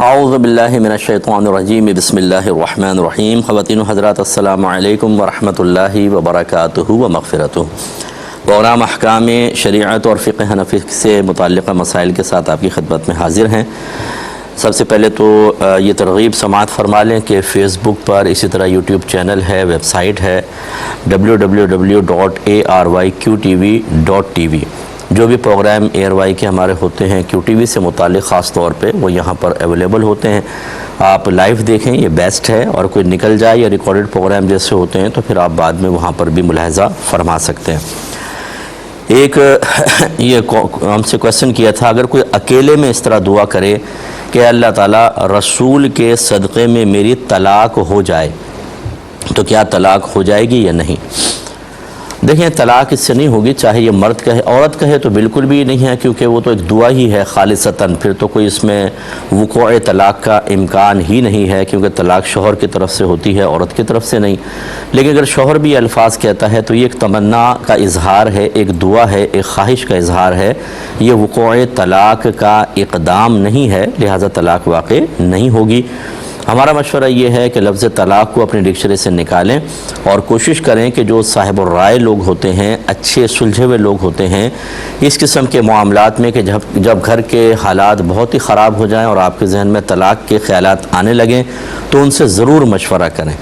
اعوذ باللہ من الشیطان الرجیم بسم اللہ الرحمن الرحیم. خواتین و حضرات السلام علیکم ورحمۃ اللہ وبرکاتہ و مغفرتہ. پروگرام احکام شریعت اور فقہ حنفی سے متعلقہ مسائل کے ساتھ آپ کی خدمت میں حاضر ہیں. سب سے پہلے تو یہ ترغیب سماعت فرما لیں کہ فیس بک پر، اسی طرح یوٹیوب چینل ہے، ویب سائٹ ہے www.arYQTV.tv. جو بھی پروگرام ایئر وائی کے ہمارے ہوتے ہیں کیو ٹی وی سے متعلق خاص طور پہ، وہ یہاں پر اویلیبل ہوتے ہیں. آپ لائیو دیکھیں، یہ بیسٹ ہے. اور کوئی نکل جائے یا ریکارڈڈ پروگرام جیسے ہوتے ہیں تو پھر آپ بعد میں وہاں پر بھی ملاحظہ فرما سکتے ہیں. ایک یہ ہم سے کویسچن کیا تھا، اگر کوئی اکیلے میں اس طرح دعا کرے کہ اللہ تعالیٰ رسول کے صدقے میں میری طلاق ہو جائے تو کیا طلاق ہو جائے گی یا نہیں؟ دیکھیں، طلاق اس سے نہیں ہوگی، چاہے یہ مرد کہے عورت کہے تو بالکل بھی نہیں ہے، کیونکہ وہ تو ایک دعا ہی ہے خالصتاً. پھر تو کوئی اس میں وقوع طلاق کا امکان ہی نہیں ہے، کیونکہ طلاق شوہر کی طرف سے ہوتی ہے، عورت کی طرف سے نہیں. لیکن اگر شوہر بھی الفاظ کہتا ہے تو یہ ایک تمنا کا اظہار ہے، ایک دعا ہے، ایک خواہش کا اظہار ہے. یہ وقوع طلاق کا اقدام نہیں ہے، لہذا طلاق واقع نہیں ہوگی. ہمارا مشورہ یہ ہے کہ لفظ طلاق کو اپنی ڈکشنری سے نکالیں اور کوشش کریں کہ جو صاحب الرائے لوگ ہوتے ہیں، اچھے سلجھے ہوئے لوگ ہوتے ہیں، اس قسم کے معاملات میں کہ جب گھر کے حالات بہت ہی خراب ہو جائیں اور آپ کے ذہن میں طلاق کے خیالات آنے لگیں تو ان سے ضرور مشورہ کریں.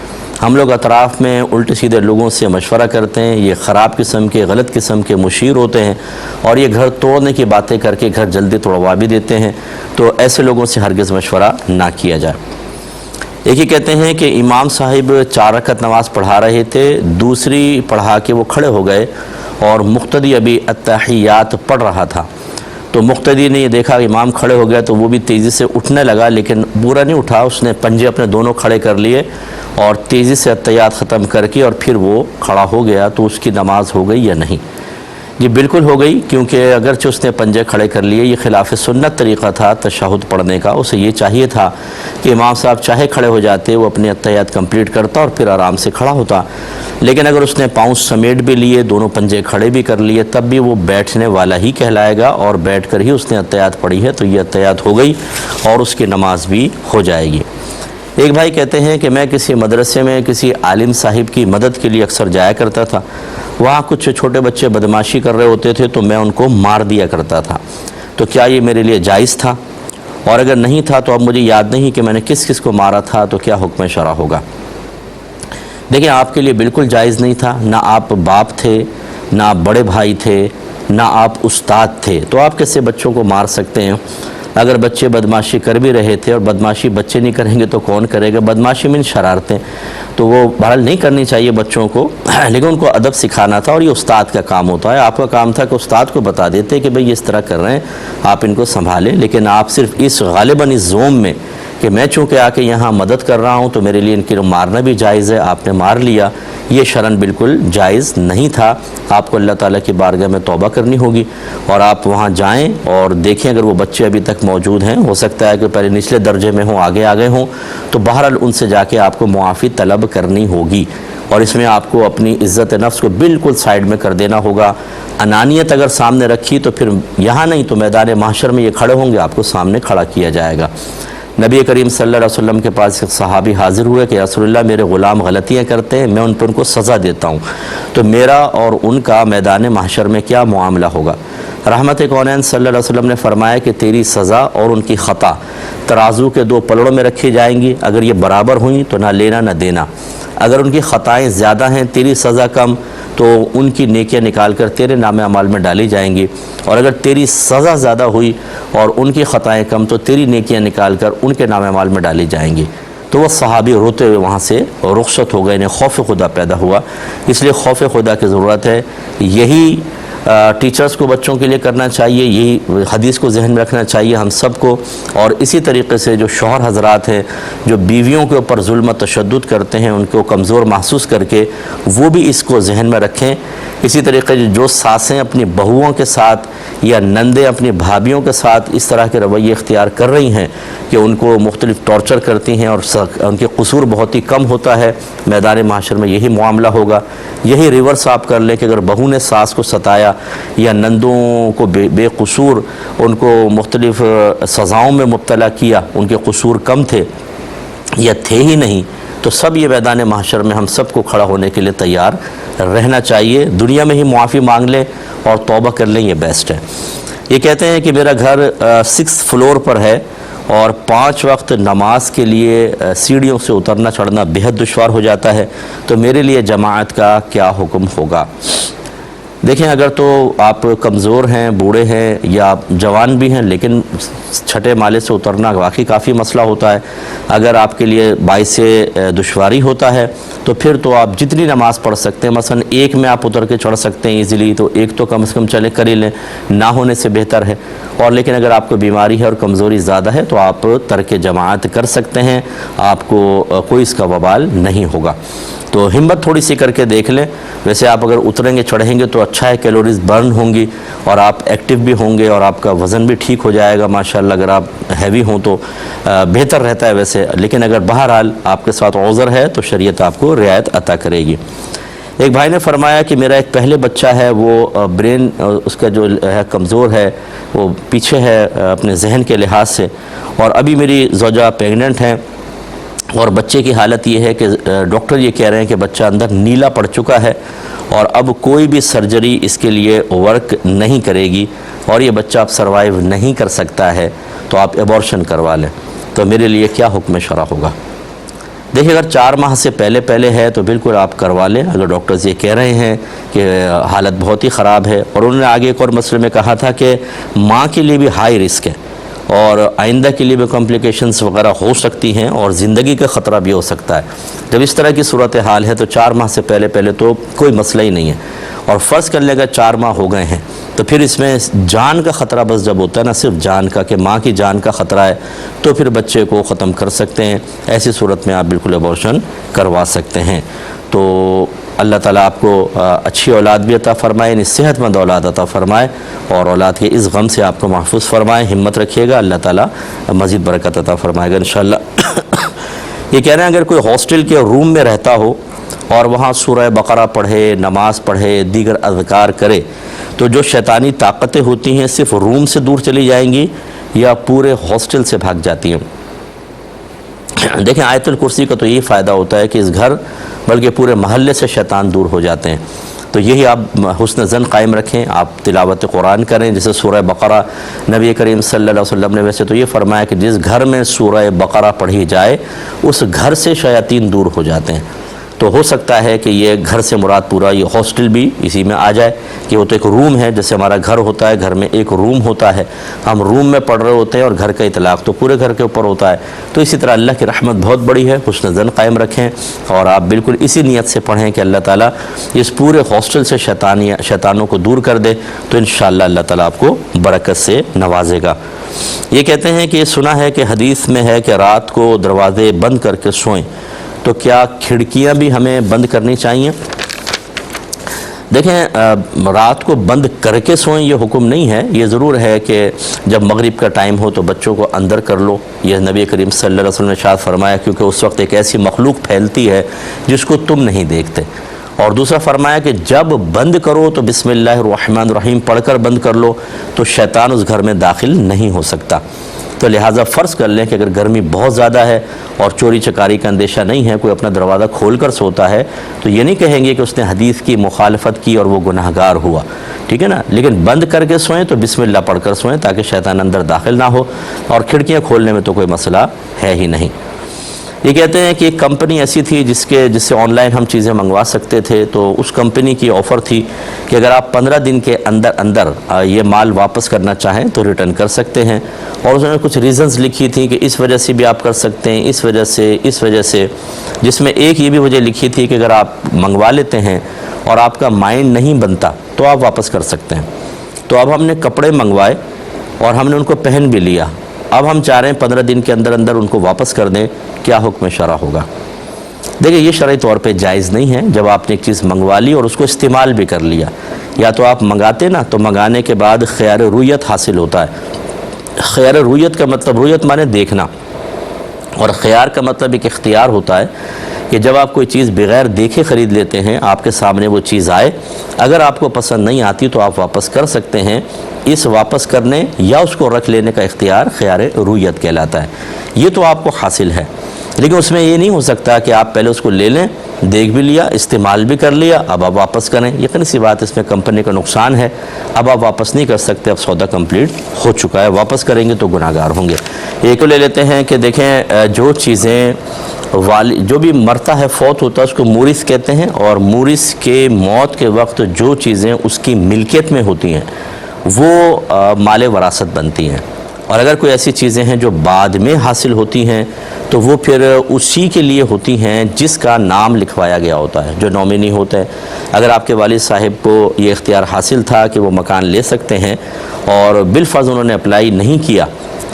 ہم لوگ اطراف میں الٹے سیدھے لوگوں سے مشورہ کرتے ہیں، یہ خراب قسم کے، غلط قسم کے مشیر ہوتے ہیں اور یہ گھر توڑنے کی باتیں کر کے گھر جلدی توڑوا بھی دیتے ہیں. تو ایسے لوگوں سے ہرگز مشورہ نہ کیا جائے. ایک ہی کہتے ہیں کہ امام صاحب 4 رکعت نماز پڑھا رہے تھے، دوسری پڑھا کے وہ کھڑے ہو گئے اور مقتدی ابھی التحیات پڑھ رہا تھا. تو مقتدی نے یہ دیکھا کہ امام کھڑے ہو گیا تو وہ بھی تیزی سے اٹھنے لگا، لیکن پورا نہیں اٹھا. اس نے پنجے اپنے دونوں کھڑے کر لیے اور تیزی سے التحیات ختم کر کے اور پھر وہ کھڑا ہو گیا. تو اس کی نماز ہو گئی یا نہیں؟ یہ بالکل ہو گئی، کیونکہ اگرچہ اس نے پنجے کھڑے کر لیے، یہ خلاف سنت طریقہ تھا تشہد پڑھنے کا. اسے یہ چاہیے تھا کہ امام صاحب چاہے کھڑے ہو جاتے، وہ اپنی التحیات کمپلیٹ کرتا اور پھر آرام سے کھڑا ہوتا. لیکن اگر اس نے پاؤں سمیٹ بھی لیے، دونوں پنجے کھڑے بھی کر لیے، تب بھی وہ بیٹھنے والا ہی کہلائے گا اور بیٹھ کر ہی اس نے التحیات پڑھی ہے. تو یہ التحیات ہو گئی اور اس کی نماز بھی ہو جائے گی. ایک بھائی کہتے ہیں کہ میں کسی مدرسے میں کسی عالم صاحب کی مدد کے لیے اکثر جایا کرتا تھا. وہاں کچھ چھوٹے بچے بدمعاشی کر رہے ہوتے تھے تو میں ان کو مار دیا کرتا تھا. تو کیا یہ میرے لیے جائز تھا؟ اور اگر نہیں تھا تو اب مجھے یاد نہیں کہ میں نے کس کس کو مارا تھا، تو کیا حکم شرع ہوگا؟ دیکھیں، آپ کے لیے بالکل جائز نہیں تھا. نہ آپ باپ تھے، نہ آپ بڑے بھائی تھے، نہ آپ استاد تھے. تو آپ کیسے بچوں کو مار سکتے ہیں؟ اگر بچے بدمعاشی کر بھی رہے تھے، اور بدمعاشی بچے نہیں کریں گے تو کون کرے گا؟ بدمعاشی من شرارتیں، تو وہ بہرحال نہیں کرنی چاہیے بچوں کو، لیکن ان کو ادب سکھانا تھا اور یہ استاد کا کام ہوتا ہے. آپ کا کام تھا کہ استاد کو بتا دیتے کہ بھئی اس طرح کر رہے ہیں، آپ ان کو سنبھالیں. لیکن آپ صرف اس غالباً اس زوم میں کہ میں چونکہ آ کے یہاں مدد کر رہا ہوں تو میرے لیے ان کی مارنا بھی جائز ہے، آپ نے مار لیا، یہ شرعاً بالکل جائز نہیں تھا. آپ کو اللہ تعالیٰ کی بارگاہ میں توبہ کرنی ہوگی اور آپ وہاں جائیں اور دیکھیں. اگر وہ بچے ابھی تک موجود ہیں، ہو سکتا ہے کہ پہلے نچلے درجے میں ہوں، آگے ہوں، تو بہرحال ان سے جا کے آپ کو معافی طلب کرنی ہوگی. اور اس میں آپ کو اپنی عزت نفس کو بالکل سائیڈ میں کر دینا ہوگا. انانیت اگر سامنے رکھی تو پھر یہاں نہیں تو میدان محشر میں یہ کھڑے ہوں گے، آپ کو سامنے کھڑا کیا جائے گا. نبی کریم صلی اللہ علیہ وسلم کے پاس ایک صحابی حاضر ہوئے کہ یا رسول اللہ، میرے غلام غلطیاں کرتے ہیں، میں ان کو سزا دیتا ہوں، تو میرا اور ان کا میدان محشر میں کیا معاملہ ہوگا؟ رحمت کونین صلی اللہ علیہ وسلم نے فرمایا کہ تیری سزا اور ان کی خطا ترازو کے 2 پلڑوں میں رکھی جائیں گی. اگر یہ برابر ہوئیں تو نہ لینا نہ دینا. اگر ان کی خطائیں زیادہ ہیں، تیری سزا کم، تو ان کی نیکیاں نکال کر تیرے نام اعمال میں ڈالی جائیں گی. اور اگر تیری سزا زیادہ ہوئی اور ان کی خطائیں کم، تو تیری نیکیاں نکال کر ان کے نام اعمال میں ڈالی جائیں گی. تو وہ صحابی روتے ہوئے وہاں سے رخصت ہو گئے، انہیں خوف خدا پیدا ہوا. اس لیے خوف خدا کی ضرورت ہے. یہی ٹیچرز کو بچوں کے لیے کرنا چاہیے، یہی حدیث کو ذہن میں رکھنا چاہیے ہم سب کو. اور اسی طریقے سے جو شوہر حضرات ہیں جو بیویوں کے اوپر ظلم و تشدد کرتے ہیں، ان کو کمزور محسوس کر کے وہ بھی اس کو ذہن میں رکھیں اسی طریقے جو ساسیں اپنی بہوؤں کے ساتھ یا نندیں اپنی بھابھیوں کے ساتھ اس طرح کے رویے اختیار کر رہی ہیں کہ ان کو مختلف ٹارچر کرتی ہیں اور ان کے قصور بہت ہی کم ہوتا ہے، میدان محشر میں یہی معاملہ ہوگا۔ یہی ریورس آپ کر لیں کہ اگر بہو نے ساس کو ستایا یا نندوں کو بے قصور ان کو مختلف سزاؤں میں مبتلا کیا، ان کے قصور کم تھے یا تھے ہی نہیں، تو سب یہ میدان محشر میں ہم سب کو کھڑا ہونے کے لیے تیار رہنا چاہیے۔ دنیا میں ہی معافی مانگ لیں اور توبہ کر لیں، یہ بیسٹ ہے۔ یہ کہتے ہیں کہ میرا گھر 6 فلور پر ہے اور 5 وقت نماز کے لیے سیڑھیوں سے اترنا چڑھنا بہت دشوار ہو جاتا ہے، تو میرے لیے جماعت کا کیا حکم ہوگا؟ دیکھیں، اگر تو آپ کمزور ہیں، بوڑھے ہیں یا جوان بھی ہیں لیکن چھٹے مالے سے اترنا واقعی کافی مسئلہ ہوتا ہے، اگر آپ کے لیے باعث دشواری ہوتا ہے تو پھر تو آپ جتنی نماز پڑھ سکتے ہیں، مثلا ایک میں آپ اتر کے چڑھ سکتے ہیں ایزیلی، تو ایک تو کم از کم چلے کر ہی لیں، نہ ہونے سے بہتر ہے۔ اور لیکن اگر آپ کو بیماری ہے اور کمزوری زیادہ ہے تو آپ ترک جماعت کر سکتے ہیں، آپ کو کوئی اس کا وبال نہیں ہوگا۔ تو ہمت تھوڑی سی کر کے دیکھ لیں۔ ویسے آپ اگر اتریں گے چڑھیں گے تو اچھا ہے، کیلوریز برن ہوں گی اور آپ ایکٹیو بھی ہوں گے اور آپ کا وزن بھی ٹھیک ہو جائے گا ماشاءاللہ۔ اگر آپ ہیوی ہوں تو بہتر رہتا ہے ویسے، لیکن اگر بہرحال آپ کے ساتھ عذر ہے تو شریعت آپ کو رعایت عطا کرے گی۔ ایک بھائی نے فرمایا کہ میرا ایک پہلے بچہ ہے، وہ برین اس کا جو ہے کمزور ہے، وہ پیچھے ہے اپنے ذہن کے لحاظ سے، اور ابھی میری زوجہ پریگننٹ ہیں اور بچے کی حالت یہ ہے کہ ڈاکٹر یہ کہہ رہے ہیں کہ بچہ اندر نیلا پڑ چکا ہے اور اب کوئی بھی سرجری اس کے لیے ورک نہیں کرے گی اور یہ بچہ اب سروائیو نہیں کر سکتا ہے، تو آپ ایبورشن کروا لیں، تو میرے لیے کیا حکم شرع ہوگا؟ دیکھیں، اگر 4 ماہ سے پہلے ہے تو بالکل آپ کروا لیں۔ اگر ڈاکٹرز یہ کہہ رہے ہیں کہ حالت بہت ہی خراب ہے، اور انہوں نے آگے ایک اور مسئلے میں کہا تھا کہ ماں کے لیے بھی ہائی رسک ہے اور آئندہ کے لیے بھی کمپلیکیشنز وغیرہ ہو سکتی ہیں اور زندگی کا خطرہ بھی ہو سکتا ہے۔ جب اس طرح کی صورتحال ہے تو 4 ماہ سے پہلے تو کوئی مسئلہ ہی نہیں ہے، اور فرض کر لیں اگر 4 ماہ ہو گئے ہیں تو پھر اس میں جان کا خطرہ بس جب ہوتا ہے نا، صرف جان کا، کہ ماں کی جان کا خطرہ ہے، تو پھر بچے کو ختم کر سکتے ہیں۔ ایسی صورت میں آپ بالکل ایبورشن کروا سکتے ہیں۔ تو اللہ تعالیٰ آپ کو اچھی اولاد بھی عطا فرمائے، یعنی صحت مند اولاد عطا فرمائے، اور اولاد کے اس غم سے آپ کو محفوظ فرمائے۔ ہمت رکھیے گا، اللہ تعالیٰ مزید برکت عطا فرمائے گا انشاءاللہ۔ یہ کہہ رہے ہیں اگر کوئی ہاسٹل کے روم میں رہتا ہو اور وہاں سورہ بقرہ پڑھے، نماز پڑھے، دیگر اذکار کرے، تو جو شیطانی طاقتیں ہوتی ہیں صرف روم سے دور چلی جائیں گی یا پورے ہاسٹل سے بھاگ جاتی ہیں؟ دیکھیں، آیت الکرسی کا تو یہی فائدہ ہوتا ہے کہ اس گھر بلکہ پورے محلے سے شیطان دور ہو جاتے ہیں۔ تو یہی آپ حسن ظن قائم رکھیں، آپ تلاوت قرآن کریں، جیسے سورہ بقرہ نبی کریم صلی اللہ علیہ وسلم نے ویسے تو یہ فرمایا کہ جس گھر میں سورہ بقرہ پڑھی جائے اس گھر سے شیاطین دور ہو جاتے ہیں۔ تو ہو سکتا ہے کہ یہ گھر سے مراد پورا یہ ہاسٹل بھی اسی میں آ جائے، کہ وہ تو ایک روم ہے، جیسے ہمارا گھر ہوتا ہے، گھر میں ایک روم ہوتا ہے، ہم روم میں پڑھ رہے ہوتے ہیں اور گھر کا اطلاق تو پورے گھر کے اوپر ہوتا ہے۔ تو اسی طرح اللہ کی رحمت بہت بڑی ہے، حسن ظن قائم رکھیں اور آپ بالکل اسی نیت سے پڑھیں کہ اللہ تعالیٰ اس پورے ہاسٹل سے شیطانوں کو دور کر دے، تو انشاءاللہ اللہ تعالیٰ آپ کو برکت سے نوازے گا۔ یہ کہتے ہیں کہ سنا ہے کہ حدیث میں ہے کہ رات کو دروازے بند کر کے سوئیں، تو کیا کھڑکیاں بھی ہمیں بند کرنی چاہیے؟ دیکھیں، رات کو بند کر کے سوئیں یہ حکم نہیں ہے، یہ ضرور ہے کہ جب مغرب کا ٹائم ہو تو بچوں کو اندر کر لو، یہ نبی کریم صلی اللہ علیہ وسلم نے ارشاد فرمایا، کیونکہ اس وقت ایک ایسی مخلوق پھیلتی ہے جس کو تم نہیں دیکھتے۔ اور دوسرا فرمایا کہ جب بند کرو تو بسم اللہ الرحمن الرحیم پڑھ کر بند کر لو، تو شیطان اس گھر میں داخل نہیں ہو سکتا۔ تو لہٰذا فرض کر لیں کہ اگر گرمی بہت زیادہ ہے اور چوری چکاری کا اندیشہ نہیں ہے، کوئی اپنا دروازہ کھول کر سوتا ہے، تو یہ نہیں کہیں گے کہ اس نے حدیث کی مخالفت کی اور وہ گناہ گار ہوا، ٹھیک ہے نا؟ لیکن بند کر کے سوئیں تو بسم اللہ پڑھ کر سوئیں تاکہ شیطان اندر داخل نہ ہو، اور کھڑکیاں کھولنے میں تو کوئی مسئلہ ہے ہی نہیں۔ یہ کہتے ہیں کہ ایک کمپنی ایسی تھی جس سے آن لائن ہم چیزیں منگوا سکتے تھے، تو اس کمپنی کی آفر تھی کہ اگر آپ 15 دن کے اندر یہ مال واپس کرنا چاہیں تو ریٹرن کر سکتے ہیں، اور اس نے کچھ ریزنز لکھی تھی کہ اس وجہ سے بھی آپ کر سکتے ہیں، اس وجہ سے، جس میں ایک یہ بھی وجہ لکھی تھی کہ اگر آپ منگوا لیتے ہیں اور آپ کا مائنڈ نہیں بنتا تو آپ واپس کر سکتے ہیں۔ تو اب ہم نے کپڑے منگوائے اور ہم نے ان کو پہن بھی لیا، اب ہم چاہ رہے ہیں 15 دن کے اندر ان کو واپس کر دیں، کیا حکم شرع ہوگا؟ دیکھیں یہ شرعی طور پہ جائز نہیں ہے. جب آپ نے ایک چیز منگوا لی اور اس کو استعمال بھی کر لیا، یا تو آپ منگاتے نا تو منگانے کے بعد خیار رویت حاصل ہوتا ہے. خیار رویت کا مطلب، رویت مانے دیکھنا، اور خیار کا مطلب ایک اختیار ہوتا ہے کہ جب آپ کوئی چیز بغیر دیکھے خرید لیتے ہیں، آپ کے سامنے وہ چیز آئے، اگر آپ کو پسند نہیں آتی تو آپ واپس کر سکتے ہیں. اس واپس کرنے یا اس کو رکھ لینے کا اختیار خیار رویت کہلاتا ہے. یہ تو آپ کو حاصل ہے، لیکن اس میں یہ نہیں ہو سکتا کہ آپ پہلے اس کو لے لیں، دیکھ بھی لیا، استعمال بھی کر لیا، اب آپ واپس کریں. یقینی سی بات اس میں کمپنی کا نقصان ہے. اب آپ واپس نہیں کر سکتے، اب سودا کمپلیٹ ہو چکا ہے. واپس کریں گے تو گناہ گار ہوں گے. ایک کو لے لیتے ہیں کہ دیکھیں جو چیزیں جو بھی مرتا ہے، فوت ہوتا ہے، اس کو مورث کہتے ہیں. اور مورث کے موت کے وقت جو چیزیں اس کی ملکیت میں ہوتی ہیں وہ مال وراثت بنتی ہیں. اور اگر کوئی ایسی چیزیں ہیں جو بعد میں حاصل ہوتی ہیں تو وہ پھر اسی کے لیے ہوتی ہیں جس کا نام لکھوایا گیا ہوتا ہے، جو نومینی ہوتا ہے. اگر آپ کے والد صاحب کو یہ اختیار حاصل تھا کہ وہ مکان لے سکتے ہیں اور بالفرض انہوں نے اپلائی نہیں کیا،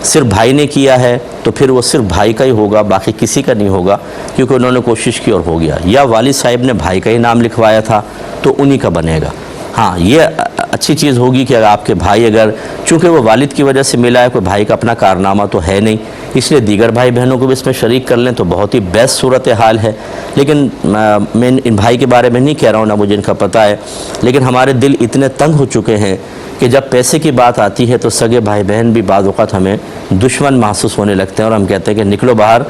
صرف بھائی نے کیا ہے، تو پھر وہ صرف بھائی کا ہی ہوگا، باقی کسی کا نہیں ہوگا، کیونکہ انہوں نے کوشش کی اور ہو گیا. یا والد صاحب نے بھائی کا ہی نام لکھوایا تھا تو انہی کا بنے گا. ہاں یہ اچھی چیز ہوگی کہ اگر آپ کے بھائی، اگر چونکہ وہ والد کی وجہ سے ملا ہے، کوئی بھائی کا اپنا کارنامہ تو ہے نہیں، اس لیے دیگر بھائی بہنوں کو بھی اس میں شریک کر لیں تو بہت ہی بیسٹ صورتحال ہے. لیکن میں ان بھائی کے بارے میں نہیں کہہ رہا ہوں، نہ مجھے ان کا پتہ ہے، لیکن ہمارے دل اتنے تنگ ہو چکے ہیں کہ جب پیسے کی بات آتی ہے تو سگے بھائی بہن بھی بعض اوقات ہمیں دشمن محسوس ہونے لگتے ہیں، اور ہم کہتے ہیں کہ نکلو باہر،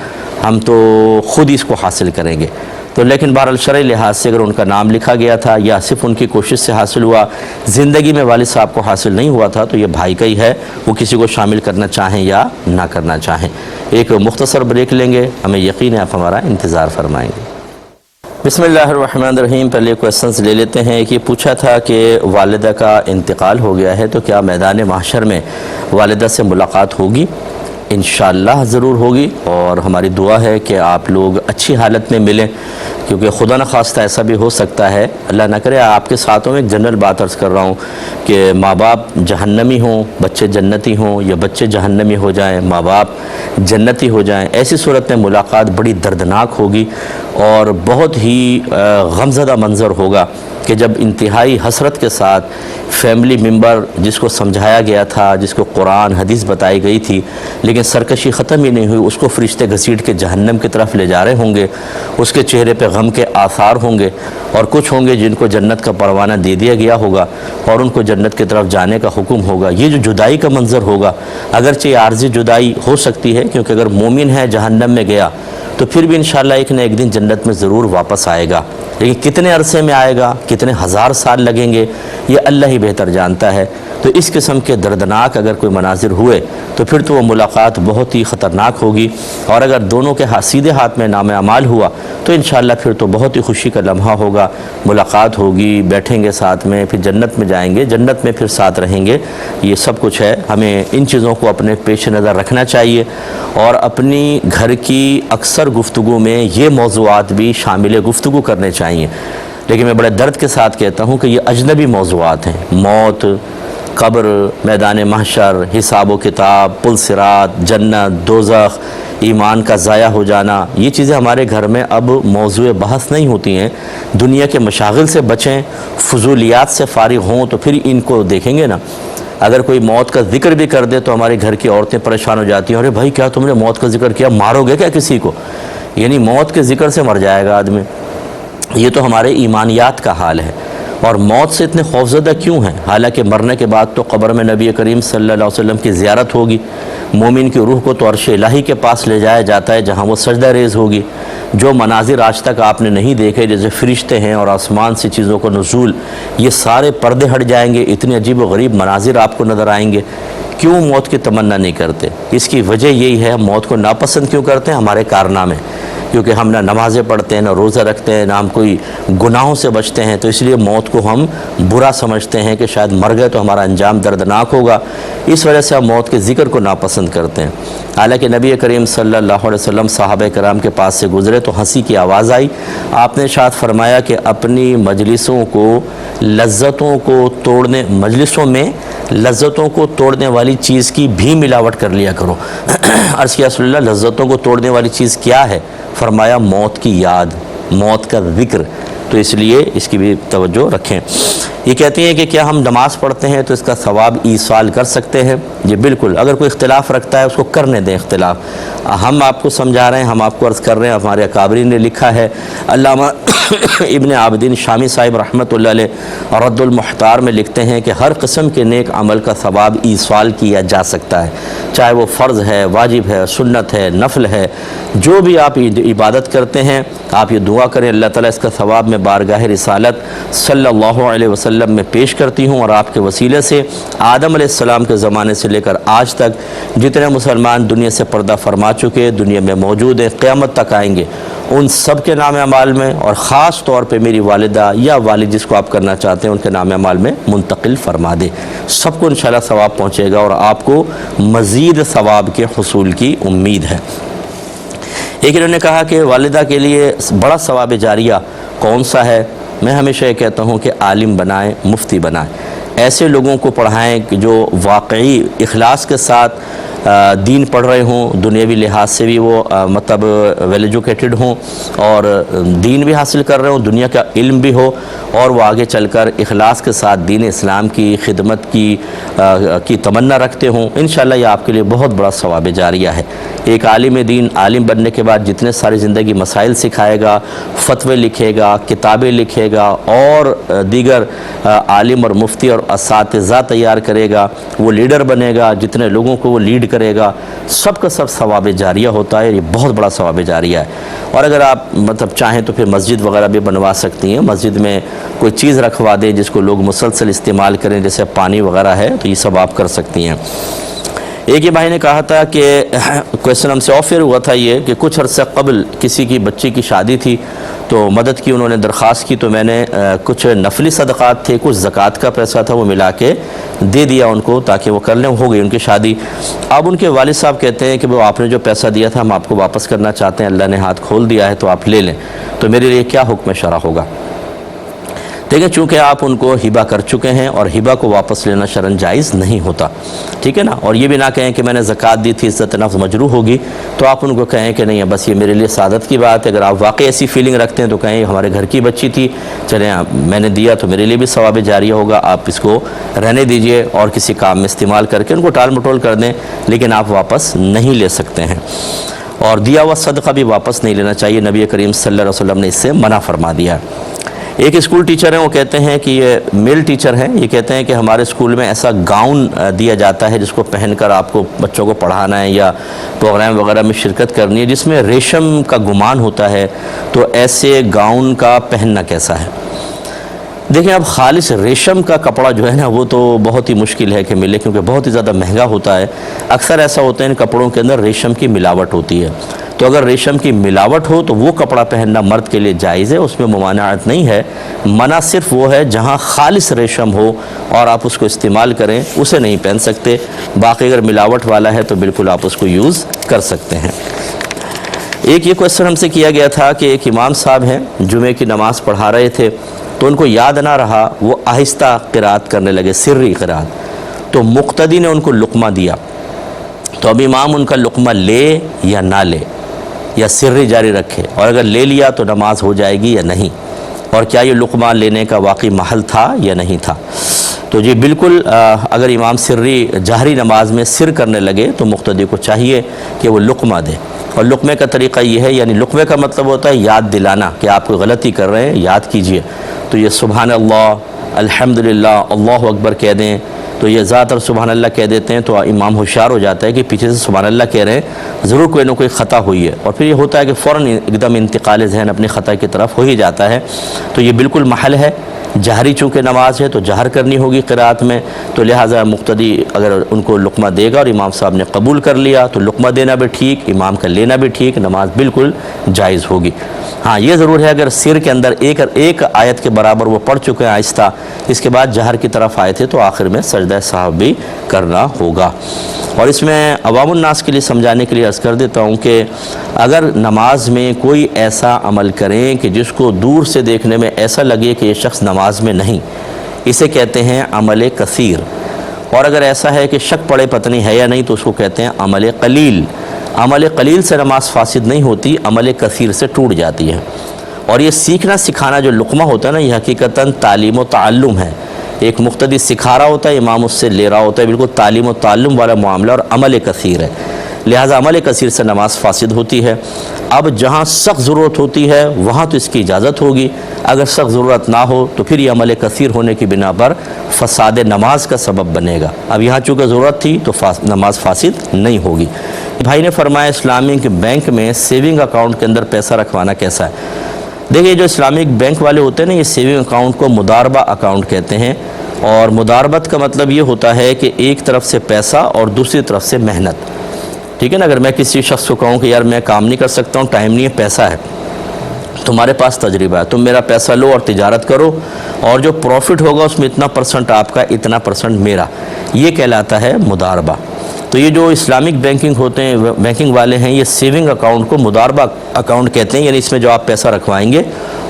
ہم تو خود ہی اس کو حاصل کریں گے. تو لیکن بہرحال شرعی لحاظ سے اگر ان کا نام لکھا گیا تھا یا صرف ان کی کوشش سے حاصل ہوا، زندگی میں والد صاحب کو حاصل نہیں ہوا تھا، تو یہ بھائی کا ہی ہے، وہ کسی کو شامل کرنا چاہیں یا نہ کرنا چاہیں. ایک مختصر بریک لیں گے، ہمیں یقین ہے آپ ہمارا انتظار فرمائیں گے. بسم اللہ الرحمن الرحیم. پہلے کویسچنز لے لیتے ہیں. ایک یہ پوچھا تھا کہ والدہ کا انتقال ہو گیا ہے تو کیا میدان محشر میں والدہ سے ملاقات ہوگی؟ انشاءاللہ ضرور ہوگی، اور ہماری دعا ہے کہ آپ لوگ اچھی حالت میں ملیں، کیونکہ خدا نخواستہ ایسا بھی ہو سکتا ہے، اللہ نہ کرے. آپ کے ساتھوں میں ایک جنرل بات عرض کر رہا ہوں کہ ماں باپ جہنمی ہوں، بچے جنتی ہوں، یا بچے جہنمی ہو جائیں، ماں باپ جنتی ہو جائیں. ایسی صورت میں ملاقات بڑی دردناک ہوگی اور بہت ہی غمزدہ منظر ہوگا کہ جب انتہائی حسرت کے ساتھ فیملی ممبر جس کو سمجھایا گیا تھا، جس کو قرآن حدیث بتائی گئی تھی، لیکن سرکشی ختم ہی نہیں ہوئی، اس کو فرشتے گھسیٹ کے جہنم کی طرف لے جا رہے ہوں گے. اس کے چہرے پہ غم کے آثار ہوں گے، اور کچھ ہوں گے جن کو جنت کا پروانہ دے دیا گیا ہوگا اور ان کو جنت کی طرف جانے کا حکم ہوگا. یہ جو جدائی کا منظر ہوگا، اگرچہ یہ عارضی جدائی ہو سکتی ہے، کیونکہ اگر مومن ہے جہنم میں گیا تو پھر بھی انشاءاللہ ایک نہ ایک دن جنت میں ضرور واپس آئے گا. لیکن کتنے عرصے میں آئے گا، کتنے ہزار سال لگیں گے، یہ اللہ ہی بہتر جانتا ہے. تو اس قسم کے دردناک اگر کوئی مناظر ہوئے تو پھر تو وہ ملاقات بہت ہی خطرناک ہوگی. اور اگر دونوں کے سیدھے ہاتھ میں نام اعمال ہوا تو انشاءاللہ پھر تو بہت ہی خوشی کا لمحہ ہوگا. ملاقات ہوگی، بیٹھیں گے ساتھ میں، پھر جنت میں جائیں گے، جنت میں پھر ساتھ رہیں گے. یہ سب کچھ ہے. ہمیں ان چیزوں کو اپنے پیش نظر رکھنا چاہیے، اور اپنی گھر کی اکثر گفتگو میں یہ موضوعات بھی شامل گفتگو کرنے چاہیے. لیکن میں بڑے درد کے ساتھ کہتا ہوں کہ یہ اجنبی موضوعات ہیں. موت، قبر، میدان محشر، حساب و کتاب، پل صراط، جنت، دوزخ، ایمان کا ضائع ہو جانا، یہ چیزیں ہمارے گھر میں اب موضوع بحث نہیں ہوتی ہیں. دنیا کے مشاغل سے بچیں، فضولیات سے فارغ ہوں تو پھر ان کو دیکھیں گے نا. اگر کوئی موت کا ذکر بھی کر دے تو ہمارے گھر کی عورتیں پریشان ہو جاتی ہیں، ارے بھائی کیا تم نے موت کا ذکر کیا، مارو گے کیا کسی کو؟ یعنی موت کے ذکر سے مر جائے گا آدمی. یہ تو ہمارے ایمانیات کا حال ہے. اور موت سے اتنے خوفزدہ کیوں ہیں؟ حالانکہ مرنے کے بعد تو قبر میں نبی کریم صلی اللہ علیہ وسلم کی زیارت ہوگی. مومن کی روح کو تو عرش الہی کے پاس لے جایا جاتا ہے جہاں وہ سجدہ ریز ہوگی. جو مناظر آج تک آپ نے نہیں دیکھے، جیسے فرشتے ہیں اور آسمان سے چیزوں کو نزول، یہ سارے پردے ہٹ جائیں گے. اتنے عجیب و غریب مناظر آپ کو نظر آئیں گے. کیوں موت کی تمنا نہیں کرتے؟ اس کی وجہ یہی ہے. موت کو ناپسند کیوں کرتے ہیں؟ ہمارے کارنامے، کیونکہ ہم نہ نمازیں پڑھتے ہیں، نہ روزہ رکھتے ہیں، نہ ہم کوئی گناہوں سے بچتے ہیں، تو اس لیے موت کو ہم برا سمجھتے ہیں کہ شاید مر گئے تو ہمارا انجام دردناک ہوگا. اس وجہ سے ہم موت کے ذکر کو ناپسند کرتے ہیں. حالانکہ نبی کریم صلی اللہ علیہ وسلم صحابہ کرام کے پاس سے گزرے تو ہنسی کی آواز آئی. آپ نے ارشاد فرمایا کہ اپنی مجلسوں کو لذتوں کو توڑنے، مجلسوں میں لذتوں کو توڑنے والی چیز کی بھی ملاوٹ کر لیا کرو. عرض کیا رسول اللہ، لذتوں کو توڑنے والی چیز کیا ہے؟ فرمایا موت کی یاد، موت کا ذکر، تو اس لیے اس کی بھی توجہ رکھیں۔ یہ کہتے ہیں کہ کیا ہم نماز پڑھتے ہیں تو اس کا ثواب ایصال کر سکتے ہیں؟ جی بالکل، اگر کوئی اختلاف رکھتا ہے اس کو کرنے دیں اختلاف۔ ہم آپ کو سمجھا رہے ہیں، ہم آپ کو عرض کر رہے ہیں، ہمارے اکابرین نے لکھا ہے، علامہ ابن عابدین شامی صاحب رحمۃ اللہ علیہ رد المحتار میں لکھتے ہیں کہ ہر قسم کے نیک عمل کا ثواب ایصال کیا جا سکتا ہے، چاہے وہ فرض ہے، واجب ہے، سنت ہے، نفل ہے، جو بھی آپ عبادت کرتے ہیں آپ یہ دعا کریں اللہ تعالیٰ اس کا ثواب میں بارگاہ رسالت صلی اللہ علیہ وسلم میں پیش کرتی ہوں، اور آپ کے وسیلے سے آدم علیہ السلام کے زمانے سے لے کر آج تک جتنے مسلمان دنیا سے پردہ فرما چکے، دنیا میں موجود ہیں، قیامت تک آئیں گے، ان سب کے نام اعمال میں، اور خاص طور پہ میری والدہ یا والد جس کو آپ کرنا چاہتے ہیں ان کے نام اعمال میں منتقل فرما دے، سب کو انشاءاللہ ثواب پہنچے گا اور آپ کو مزید ثواب کے حصول کی امید ہے۔ ایک انہوں نے کہا کہ والدہ کے لیے بڑا ثواب جاریہ کون سا ہے؟ میں ہمیشہ یہ کہتا ہوں کہ عالم بنائیں، مفتی بنائیں، ایسے لوگوں کو پڑھائیں کہ جو واقعی اخلاص کے ساتھ دین پڑھ رہے ہوں، دنیاوی لحاظ سے بھی وہ مطلب ویل ایجوکیٹڈ ہوں اور دین بھی حاصل کر رہے ہوں، دنیا کا علم بھی ہو، اور وہ آگے چل کر اخلاص کے ساتھ دین اسلام کی خدمت کی تمنا رکھتے ہوں، انشاءاللہ یہ آپ کے لیے بہت بڑا ثواب جاریہ ہے۔ ایک عالم دین عالم بننے کے بعد جتنے ساری زندگی مسائل سکھائے گا، فتوے لکھے گا، کتابیں لکھے گا، اور دیگر عالم اور مفتی اور اساتذہ تیار کرے گا، وہ لیڈر بنے گا، جتنے لوگوں کو وہ لیڈ کرے گا، سب کا سب ثواب جاریہ ہوتا ہے، یہ بہت بڑا ثواب جاریہ ہے۔ اور اگر آپ مطلب چاہیں تو پھر مسجد وغیرہ بھی بنوا سکتی ہیں، مسجد میں کوئی چیز رکھوا دیں جس کو لوگ مسلسل استعمال کریں، جیسے پانی وغیرہ ہے، تو یہ سب آپ کر سکتی ہیں۔ ایک یہ بھائی نے کہا تھا کہ کویسچن ہم سے آفر ہوا تھا یہ کہ کچھ عرصہ قبل کسی کی بچی کی شادی تھی تو مدد کی، انہوں نے درخواست کی، تو میں نے کچھ نفلی صدقات تھے، کچھ زکوٰۃ کا پیسہ تھا، وہ ملا کے دے دیا ان کو تاکہ وہ کر لیں، ہو گئی ان کی شادی۔ اب ان کے والد صاحب کہتے ہیں کہ وہ آپ نے جو پیسہ دیا تھا ہم آپ کو واپس کرنا چاہتے ہیں، اللہ نے ہاتھ کھول دیا ہے تو آپ لے لیں، تو میرے لیے کیا حکم شرع ہوگا؟ دیکھیں، چونکہ آپ ان کو ہبہ کر چکے ہیں اور ہبہ کو واپس لینا شرعاً جائز نہیں ہوتا، ٹھیک ہے نا، اور یہ بھی نہ کہیں کہ میں نے زکوٰۃ دی تھی، عزت نفس مجروح ہوگی، تو آپ ان کو کہیں کہ نہیں بس یہ میرے لیے سعادت کی بات ہے۔ اگر آپ واقعی ایسی فیلنگ رکھتے ہیں تو کہیں ہمارے گھر کی بچی تھی، چلیں میں نے دیا تو میرے لیے بھی ثواب جاریہ ہوگا، آپ اس کو رہنے دیجئے اور کسی کام میں استعمال کر کے ان کو ٹال مٹول کر دیں، لیکن آپ واپس نہیں لے سکتے ہیں، اور دیا ہوا صدقہ بھی واپس نہیں لینا چاہیے، نبی کریم صلی اللہ علیہ وسلم نے اس سے منع فرما دیا۔ ایک اسکول ٹیچر ہیں، وہ کہتے ہیں کہ یہ میل ٹیچر ہیں، یہ کہتے ہیں کہ ہمارے اسکول میں ایسا گاؤن دیا جاتا ہے جس کو پہن کر آپ کو بچوں کو پڑھانا ہے یا پروگرام وغیرہ میں شرکت کرنی ہے جس میں ریشم کا گمان ہوتا ہے، تو ایسے گاؤن کا پہننا کیسا ہے؟ دیکھیں، اب خالص ریشم کا کپڑا جو ہے نا وہ تو بہت ہی مشکل ہے کہ ملے، کیونکہ بہت ہی زیادہ مہنگا ہوتا ہے، اکثر ایسا ہوتا ہے ان کپڑوں کے اندر ریشم کی ملاوٹ ہوتی ہے، تو اگر ریشم کی ملاوٹ ہو تو وہ کپڑا پہننا مرد کے لیے جائز ہے، اس میں ممانعت نہیں ہے، منع صرف وہ ہے جہاں خالص ریشم ہو اور آپ اس کو استعمال کریں، اسے نہیں پہن سکتے، باقی اگر ملاوٹ والا ہے تو بالکل آپ اس کو یوز کر سکتے ہیں۔ ایک یہ کویسچن ہم سے کیا گیا تھا کہ ایک امام صاحب ہیں، جمعے کی نماز پڑھا رہے تھے تو ان کو یاد نہ رہا، وہ آہستہ قرات کرنے لگے، سری قرات، تو مقتدی نے ان کو لقمہ دیا، تو اب امام ان کا لقمہ لے یا نہ لے، یا سری جاری رکھے، اور اگر لے لیا تو نماز ہو جائے گی یا نہیں، اور کیا یہ لقمہ لینے کا واقعی محل تھا یا نہیں تھا؟ تو جی بالکل، اگر امام سری جہری نماز میں سر کرنے لگے تو مقتدی کو چاہیے کہ وہ لقمہ دے، اور لقمے کا طریقہ یہ ہے، یعنی لقمے کا مطلب ہوتا ہے یاد دلانا کہ آپ کوئی غلطی کر رہے ہیں، یاد کیجئے، تو یہ سبحان اللہ، الحمدللہ، اللہ اکبر کہہ دیں، تو یہ زیادہ تر سبحان اللہ کہہ دیتے ہیں تو امام ہوشیار ہو جاتا ہے کہ پیچھے سے سبحان اللہ کہہ رہے ہیں، ضرور کوئی نہ کوئی خطا ہوئی ہے، اور پھر یہ ہوتا ہے کہ فوراً ایک دم انتقال ذہن اپنی خطا کی طرف ہو ہی جاتا ہے، تو یہ بالکل محل ہے، جہری چونکہ نماز ہے تو جہر کرنی ہوگی قرات میں، تو لہٰذا مقتدی اگر ان کو لقمہ دے گا اور امام صاحب نے قبول کر لیا تو لقمہ دینا بھی ٹھیک، امام کا لینا بھی ٹھیک، نماز بالکل جائز ہوگی۔ ہاں یہ ضرور ہے اگر سر کے اندر ایک آیت کے برابر وہ پڑھ چکے ہیں آہستہ، اس کے بعد جہر کی طرف آئے تھے تو آخر میں سجدہ سہو بھی کرنا ہوگا۔ اور اس میں عوام الناس کے لیے سمجھانے کے لیے عرض کر دیتا ہوں کہ اگر نماز میں کوئی ایسا عمل کریں کہ جس کو دور سے دیکھنے میں ایسا لگے کہ یہ شخص نماز میں نہیں، اسے کہتے ہیں عمل کثیر، اور اگر ایسا ہے کہ شک پڑے پتہ نہیں ہے یا نہیں تو اس کو کہتے ہیں عمل قلیل۔ عمل قلیل سے نماز فاسد نہیں ہوتی، عمل کثیر سے ٹوٹ جاتی ہے۔ اور یہ سیکھنا سکھانا جو لقمہ ہوتا ہے نا، یہ حقیقتاً تعلیم و تعلم ہے۔ ایک مقتدی سکھا رہا ہوتا ہے، امام اس سے لے رہا ہوتا ہے، بالکل تعلیم و تعلم والا معاملہ، اور عمل کثیر ہے، لہٰذا عمل کثیر سے نماز فاسد ہوتی ہے۔ اب جہاں سخت ضرورت ہوتی ہے وہاں تو اس کی اجازت ہوگی، اگر سخت ضرورت نہ ہو تو پھر یہ عمل کثیر ہونے کی بنا پر فساد نماز کا سبب بنے گا۔ اب یہاں چونکہ ضرورت تھی تو نماز فاسد نہیں ہوگی۔ بھائی نے فرمایا اسلامک بینک میں سیونگ اکاؤنٹ کے اندر پیسہ رکھوانا کیسا ہے؟ دیکھیے جو اسلامک بینک والے ہوتے ہیں نا، یہ سیونگ اکاؤنٹ کو مداربہ اکاؤنٹ کہتے ہیں، اور مداربت کا مطلب یہ ہوتا ہے کہ ایک طرف سے پیسہ اور دوسری طرف سے محنت، ٹھیک ہے نا۔ اگر میں کسی شخص کو کہوں کہ یار میں کام نہیں کر سکتا ہوں، ٹائم نہیں ہے، پیسہ ہے، تمہارے پاس تجربہ ہے، تم میرا پیسہ لو اور تجارت کرو، اور جو پروفٹ ہوگا اس میں اتنا پرسنٹ آپ کا، اتنا پرسنٹ میرا، یہ کہلاتا ہے مداربہ۔ تو یہ جو اسلامک بینکنگ ہوتے ہیں، بینکنگ والے ہیں، یہ سیونگ اکاؤنٹ کو مداربہ اکاؤنٹ کہتے ہیں، یعنی اس میں جو آپ پیسہ رکھوائیں گے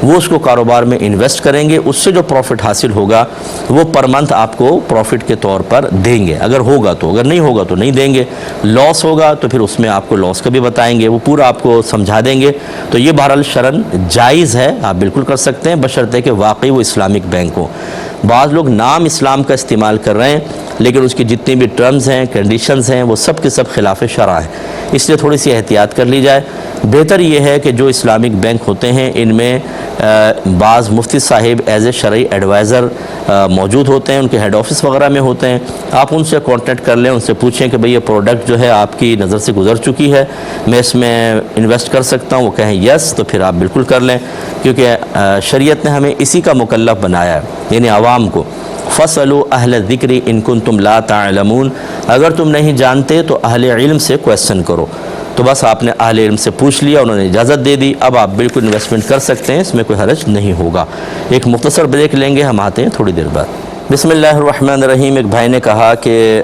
وہ اس کو کاروبار میں انویسٹ کریں گے، اس سے جو پروفٹ حاصل ہوگا وہ پر منتھ آپ کو پروفٹ کے طور پر دیں گے، اگر ہوگا تو، اگر نہیں ہوگا تو نہیں دیں گے، لاس ہوگا تو پھر اس میں آپ کو لاس کا بھی بتائیں گے، وہ پورا آپ کو سمجھا دیں گے۔ تو یہ بہرحال شرعاً جائز ہے، آپ بالکل کر سکتے ہیں، بشرطے کہ واقعی وہ اسلامک بینک ہو۔ بعض لوگ نام اسلام کا استعمال کر رہے ہیں لیکن اس کی جتنی بھی ٹرمز ہیں، کنڈیشنز ہیں، وہ سب کے سب خلاف شرع ہیں، اس لیے تھوڑی سی احتیاط کر لی جائے۔ بہتر یہ ہے کہ جو اسلامک بینک ہوتے ہیں ان میں بعض مفتی صاحب ایز اے شرعی ایڈوائزر موجود ہوتے ہیں، ان کے ہیڈ آفس وغیرہ میں ہوتے ہیں، آپ ان سے کانٹیکٹ کر لیں، ان سے پوچھیں کہ بھئی یہ پروڈکٹ جو ہے آپ کی نظر سے گزر چکی ہے، میں اس میں انویسٹ کر سکتا ہوں، وہ کہیں یس تو پھر آپ بالکل کر لیں، کیونکہ شریعت نے ہمیں اسی کا مکلف بنایا ہے، یعنی عوام کو۔ فَاسْأَلُوا أَهْلَ الذِّكْرِ إِن كُنتُمْ لَا تَعْلَمُونَ، اگر تم نہیں جانتے تو اہل علم سے کویسچن کرو۔ تو بس آپ نے اہل علم سے پوچھ لیا، انہوں نے اجازت دے دی، اب آپ بالکل انویسٹمنٹ کر سکتے ہیں، اس میں کوئی حرج نہیں ہوگا۔ ایک مختصر بریک لیں گے، ہم آتے ہیں تھوڑی دیر بعد۔ بسم اللہ الرحمن الرحیم۔ ایک بھائی نے کہا کہ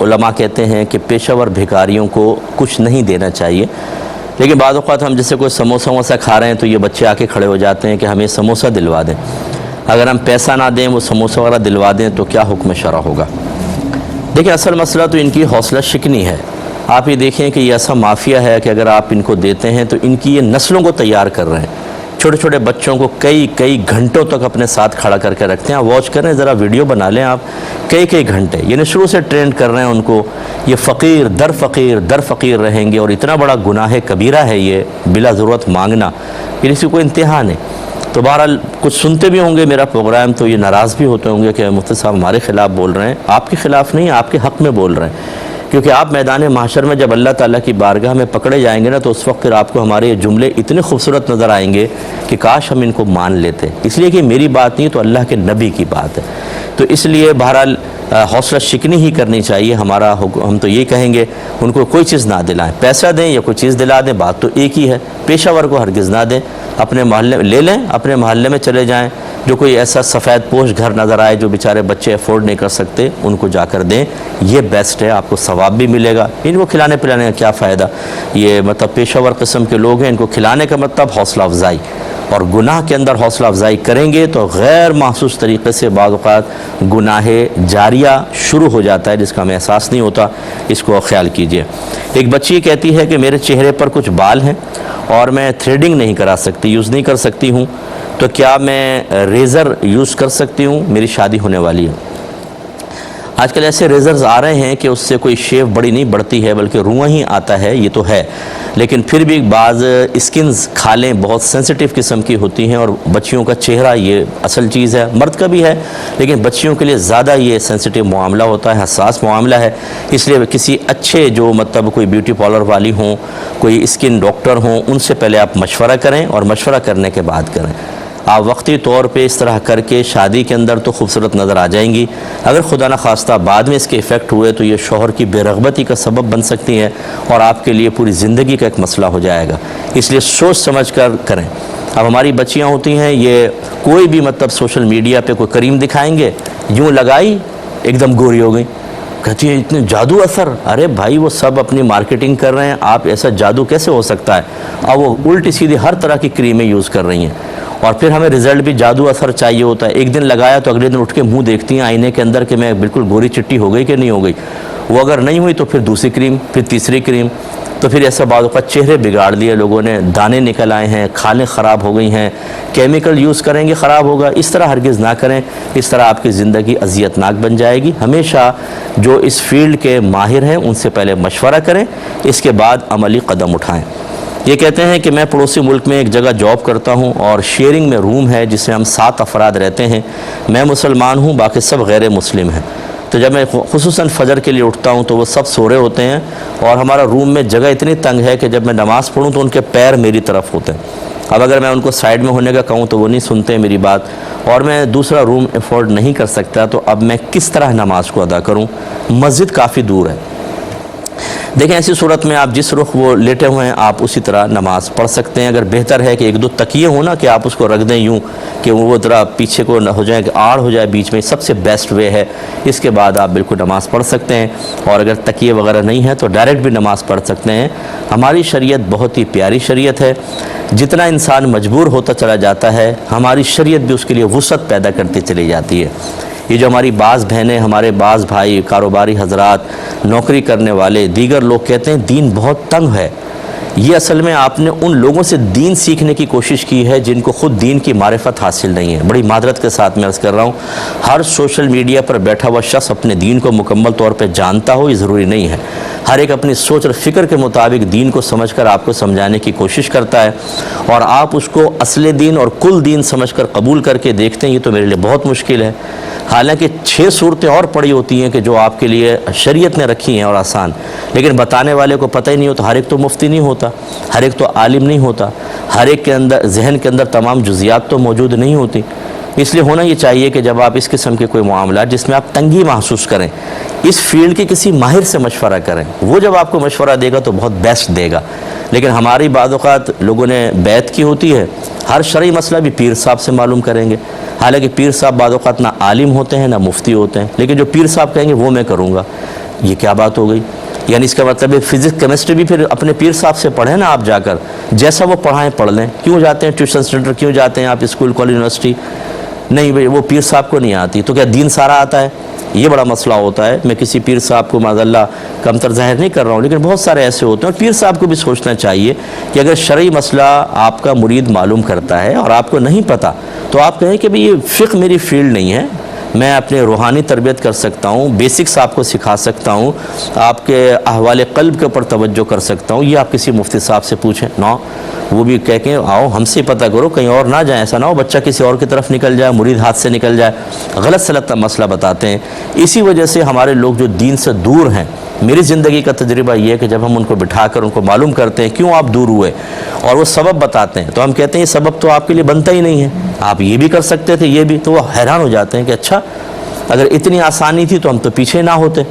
علماء کہتے ہیں کہ پیشہ ور بھکاریوں کو کچھ نہیں دینا چاہیے، لیکن بعض اوقات ہم جیسے کوئی سموسہ وموسہ کھا رہے ہیں تو یہ بچے آ کے کھڑے ہو جاتے ہیں کہ ہمیں سموسہ دلوا دیں، اگر ہم پیسہ نہ دیں وہ سموسہ وغیرہ دلوا دیں تو کیا حکم شرع ہوگا؟ دیکھیں اصل مسئلہ تو ان کی حوصلہ شکنی ہے۔ آپ یہ دیکھیں کہ یہ ایسا مافیا ہے کہ اگر آپ ان کو دیتے ہیں تو ان کی یہ نسلوں کو تیار کر رہے ہیں، چھوٹے چھوٹے بچوں کو کئی گھنٹوں تک اپنے ساتھ کھڑا کر کے رکھتے ہیں۔ آپ واچ کریں، ذرا ویڈیو بنا لیں آپ، کئی گھنٹے، یعنی شروع سے ٹرینڈ کر رہے ہیں ان کو، یہ فقیر در فقیر رہیں گے، اور اتنا بڑا گناہ کبیرہ ہے یہ بلا ضرورت مانگنا، پھر اسی کو امتحان ہے۔ تو بہرحال کچھ سنتے بھی ہوں گے میرا پروگرام تو یہ ناراض بھی ہوتے ہوں گے کہ مفتی صاحب ہمارے خلاف بول رہے ہیں۔ آپ کے خلاف نہیں، آپ کے حق میں بول رہے ہیں، کیونکہ آپ میدان محشر میں جب اللہ تعالیٰ کی بارگاہ میں پکڑے جائیں گے نا تو اس وقت پھر آپ کو ہمارے یہ جملے اتنے خوبصورت نظر آئیں گے کہ کاش ہم ان کو مان لیتے، اس لیے کہ میری بات نہیں تو اللہ کے نبی کی بات ہے۔ تو اس لیے بہرحال حوصلہ شکنی ہی کرنی چاہیے۔ ہمارا ہم تو یہ کہیں گے ان کو کوئی چیز نہ دلائیں، پیسہ دیں یا کوئی چیز دلا دیں، بات تو ایک ہی ہے، پیشہ ور کو ہرگز نہ دیں۔ اپنے محلے میں لے لیں، اپنے محلے میں چلے جائیں، جو کوئی ایسا سفید پوش گھر نظر آئے جو بیچارے بچے افورڈ نہیں کر سکتے ان کو جا کر دیں، یہ بیسٹ ہے، آپ کو ثواب بھی ملے گا۔ ان کو کھلانے پلانے کا کیا فائدہ، یہ مطلب پیشہ ور قسم کے لوگ ہیں، ان کو کھلانے کا مطلب حوصلہ افزائی، اور گناہ کے اندر حوصلہ افزائی کریں گے تو غیر محسوس طریقے سے بعض اوقات گناہ جاریہ شروع ہو جاتا ہے جس کا ہمیں احساس نہیں ہوتا، اس کو خیال کیجئے۔ ایک بچی کہتی ہے کہ میرے چہرے پر کچھ بال ہیں اور میں تھریڈنگ نہیں کرا سکتی، یوز نہیں کر سکتی ہوں، تو کیا میں ریزر یوز کر سکتی ہوں؟ میری شادی ہونے والی ہے۔ آج کل ایسے ریزرز آ رہے ہیں کہ اس سے کوئی شیو بڑی نہیں بڑھتی ہے بلکہ رواں ہی آتا ہے، یہ تو ہے، لیکن پھر بھی بعض اسکنز کھالیں بہت سینسٹیو قسم کی ہوتی ہیں، اور بچیوں کا چہرہ یہ اصل چیز ہے، مرد کا بھی ہے لیکن بچیوں کے لیے زیادہ یہ سینسٹیو معاملہ ہوتا ہے، حساس معاملہ ہے، اس لیے کسی اچھے جو مطلب کوئی بیوٹی پارلر والی ہوں، کوئی اسکن ڈاکٹر ہوں، ان سے پہلے آپ مشورہ کریں، اور مشورہ کرنے کے بعد کریں۔ آپ وقتی طور پہ اس طرح کر کے شادی کے اندر تو خوبصورت نظر آ جائیں گی، اگر خدا نخواستہ بعد میں اس کے ایفیکٹ ہوئے تو یہ شوہر کی بے رغبتی کا سبب بن سکتی ہیں، اور آپ کے لیے پوری زندگی کا ایک مسئلہ ہو جائے گا، اس لیے سوچ سمجھ کر کریں۔ اب ہماری بچیاں ہوتی ہیں، یہ کوئی بھی مطلب سوشل میڈیا پہ کوئی کریم دکھائیں گے، یوں لگائی ایک دم گوری ہو گئی، کہتی ہے اتنے جادو اثر، ارے بھائی وہ سب اپنی مارکیٹنگ کر رہے ہیں، آپ ایسا جادو کیسے ہو سکتا ہے؟ اور وہ الٹی سیدھی ہر طرح کی کریمیں یوز کر رہی ہیں، اور پھر ہمیں رزلٹ بھی جادو اثر چاہیے ہوتا ہے. ایک دن لگایا تو اگلے دن اٹھ کے منہ دیکھتی ہیں آئینے کے اندر کہ میں بالکل گوری چٹی ہو گئی کہ نہیں ہو گئی. وہ اگر نہیں ہوئی تو پھر دوسری کریم, پھر تیسری کریم. تو پھر ایسا بعض اوقات چہرے بگاڑ لیے لوگوں نے, دانے نکل آئے ہیں, کھالیں خراب ہو گئی ہیں, کیمیکل یوز کریں گے خراب ہوگا. اس طرح ہرگز نہ کریں, اس طرح آپ کی زندگی اذیت ناک بن جائے گی. ہمیشہ جو اس فیلڈ کے ماہر ہیں ان سے پہلے مشورہ کریں, اس کے بعد عملی قدم اٹھائیں. یہ کہتے ہیں کہ میں پڑوسی ملک میں ایک جگہ جاب کرتا ہوں اور شیئرنگ میں روم ہے جس میں ہم 7 افراد رہتے ہیں. میں مسلمان ہوں, باقی سب غیر مسلم ہیں. تو جب میں خصوصاً فجر کے لیے اٹھتا ہوں تو وہ سب سو رہے ہوتے ہیں اور ہمارا روم میں جگہ اتنی تنگ ہے کہ جب میں نماز پڑھوں تو ان کے پیر میری طرف ہوتے ہیں. اب اگر میں ان کو سائیڈ میں ہونے کا کہوں تو وہ نہیں سنتے میری بات, اور میں دوسرا روم افورڈ نہیں کر سکتا. تو اب میں کس طرح نماز کو ادا کروں؟ مسجد کافی دور ہے. دیکھیں ایسی صورت میں آپ جس رخ وہ لیٹے ہوئے ہیں آپ اسی طرح نماز پڑھ سکتے ہیں. اگر بہتر ہے کہ 1-2 تکیے ہوں نا کہ آپ اس کو رکھ دیں یوں کہ وہ ذرا پیچھے کو نہ ہو جائے, کہ آڑ ہو جائے بیچ میں, سب سے بیسٹ وے ہے. اس کے بعد آپ بالکل نماز پڑھ سکتے ہیں. اور اگر تکیے وغیرہ نہیں ہیں تو ڈائریکٹ بھی نماز پڑھ سکتے ہیں. ہماری شریعت بہت ہی پیاری شریعت ہے. جتنا انسان مجبور ہوتا چلا جاتا ہے ہماری شریعت بھی اس کے لیے وسعت پیدا کرتی چلی جاتی ہے. یہ جو ہماری بعض بہنیں, ہمارے بعض بھائی, کاروباری حضرات, نوکری کرنے والے, دیگر لوگ کہتے ہیں دین بہت تنگ ہے. یہ اصل میں آپ نے ان لوگوں سے دین سیکھنے کی کوشش کی ہے جن کو خود دین کی معرفت حاصل نہیں ہے. بڑی معذرت کے ساتھ میں عرض کر رہا ہوں, ہر سوشل میڈیا پر بیٹھا ہوا شخص اپنے دین کو مکمل طور پہ جانتا ہو یہ ضروری نہیں ہے. ہر ایک اپنی سوچ اور فکر کے مطابق دین کو سمجھ کر آپ کو سمجھانے کی کوشش کرتا ہے, اور آپ اس کو اصل دین اور کل دین سمجھ کر قبول کر کے دیکھتے ہیں. یہ تو میرے لیے بہت مشکل ہے. حالانکہ 6 صورتیں اور پڑی ہوتی ہیں کہ جو آپ کے لیے شریعت نے رکھی ہیں اور آسان, لیکن بتانے والے کو پتہ ہی نہیں ہوتا. ہر ایک تو مفتی نہیں ہوتا, ہر ایک تو عالم نہیں ہوتا, ہر ایک کے اندر ذہن کے اندر تمام جزیات تو موجود نہیں ہوتی. اس لیے ہونا یہ چاہیے کہ جب آپ اس قسم کے کوئی معاملات جس میں آپ تنگی محسوس کریں, اس فیلڈ کے کسی ماہر سے مشورہ کریں. وہ جب آپ کو مشورہ دے گا تو بہت بیسٹ دے گا. لیکن ہماری بعض اوقات لوگوں نے بیعت کی ہوتی ہے, ہر شرعی مسئلہ بھی پیر صاحب سے معلوم کریں گے. حالانکہ پیر صاحب بعض اوقات نہ عالم ہوتے ہیں نہ مفتی ہوتے ہیں, لیکن جو پیر صاحب کہیں گے وہ میں کروں گا. یہ کیا بات ہو گئی؟ یعنی اس کا مطلب ہے فزکس کیمسٹری بھی پھر اپنے پیر صاحب سے پڑھیں نا آپ جا کر, جیسا وہ پڑھائیں پڑھ لیں. کیوں جاتے ہیں ٹیوشن سینٹر, کیوں جاتے ہیں آپ اسکول کالج یونیورسٹی؟ نہیں بھئی وہ پیر صاحب کو نہیں آتی تو کیا دین سارا آتا ہے؟ یہ بڑا مسئلہ ہوتا ہے. میں کسی پیر صاحب کو معاذ اللہ کمتر ظاہر نہیں کر رہا ہوں, لیکن بہت سارے ایسے ہوتے ہیں. اور پیر صاحب کو بھی سوچنا چاہیے کہ اگر شرعی مسئلہ آپ کا مرید معلوم کرتا ہے اور آپ کو نہیں پتہ تو آپ کہیں کہ بھئی یہ فقہ میری فیلڈ نہیں ہے, میں اپنے روحانی تربیت کر سکتا ہوں, بیسکس آپ کو سکھا سکتا ہوں, آپ کے احوال قلب کے اوپر توجہ کر سکتا ہوں. یہ آپ کسی مفتی صاحب سے پوچھیں نا, وہ بھی کہہ کے آؤ ہم سے پتہ کرو, کہیں اور نہ جائیں. ایسا نہ ہو بچہ کسی اور کی طرف نکل جائے, مرید ہاتھ سے نکل جائے, غلط سلط مسئلہ بتاتے ہیں. اسی وجہ سے ہمارے لوگ جو دین سے دور ہیں, میری زندگی کا تجربہ یہ ہے کہ جب ہم ان کو بٹھا کر ان کو معلوم کرتے ہیں کیوں آپ دور ہوئے اور وہ سبب بتاتے ہیں تو ہم کہتے ہیں یہ سبب تو آپ کے لیے بنتا ہی نہیں ہے, آپ یہ بھی کر سکتے تھے یہ بھی. تو وہ حیران ہو جاتے ہیں کہ اچھا اگر اتنی آسانی تھی تو ہم تو پیچھے نہ ہوتے.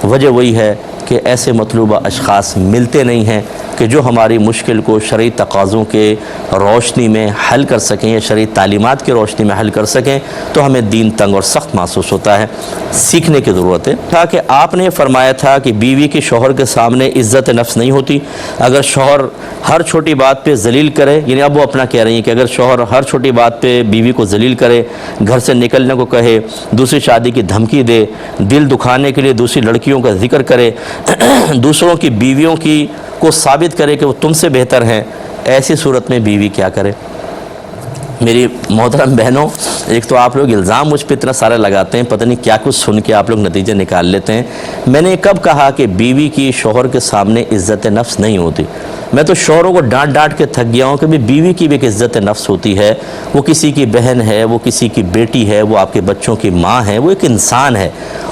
وجہ وہی ہے کہ ایسے مطلوبہ اشخاص ملتے نہیں ہیں کہ جو ہماری مشکل کو شرعی تقاضوں کے روشنی میں حل کر سکیں یا شرعی تعلیمات کی روشنی میں حل کر سکیں. تو ہمیں دین تنگ اور سخت محسوس ہوتا ہے, سیکھنے کی ضرورت ہے. تھا کہ آپ نے فرمایا تھا کہ بیوی کی شوہر کے سامنے عزت نفس نہیں ہوتی. اگر شوہر ہر چھوٹی بات پہ ذلیل کرے, یعنی اب وہ اپنا کہہ رہی ہیں کہ اگر شوہر ہر چھوٹی بات پہ بیوی کو ذلیل کرے, گھر سے نکلنے کو کہے, دوسری شادی کی دھمکی دے, دل دکھانے کے لیے دوسری لڑکیوں کا ذکر کرے, دوسروں کی بیویوں کی کو ثابت کرے کہ وہ تم سے بہتر ہیں, ایسی صورت میں بیوی کیا کرے؟ میری محترم بہنوں, ایک تو آپ لوگ الزام مجھ پہ اتنا سارا لگاتے ہیں, پتہ نہیں کیا کچھ سن کے آپ لوگ نتیجے نکال لیتے ہیں. میں نے کب کہا کہ بیوی کی شوہر کے سامنے عزت نفس نہیں ہوتی؟ میں تو شوہروں کو ڈانٹ ڈانٹ کے تھک گیا ہوں کہ بیوی کی بھی ایک عزت نفس ہوتی ہے. وہ کسی کی بہن ہے, وہ کسی کی بیٹی ہے, وہ آپ کے بچوں کی ماں ہے, وہ ایک انسان ہے,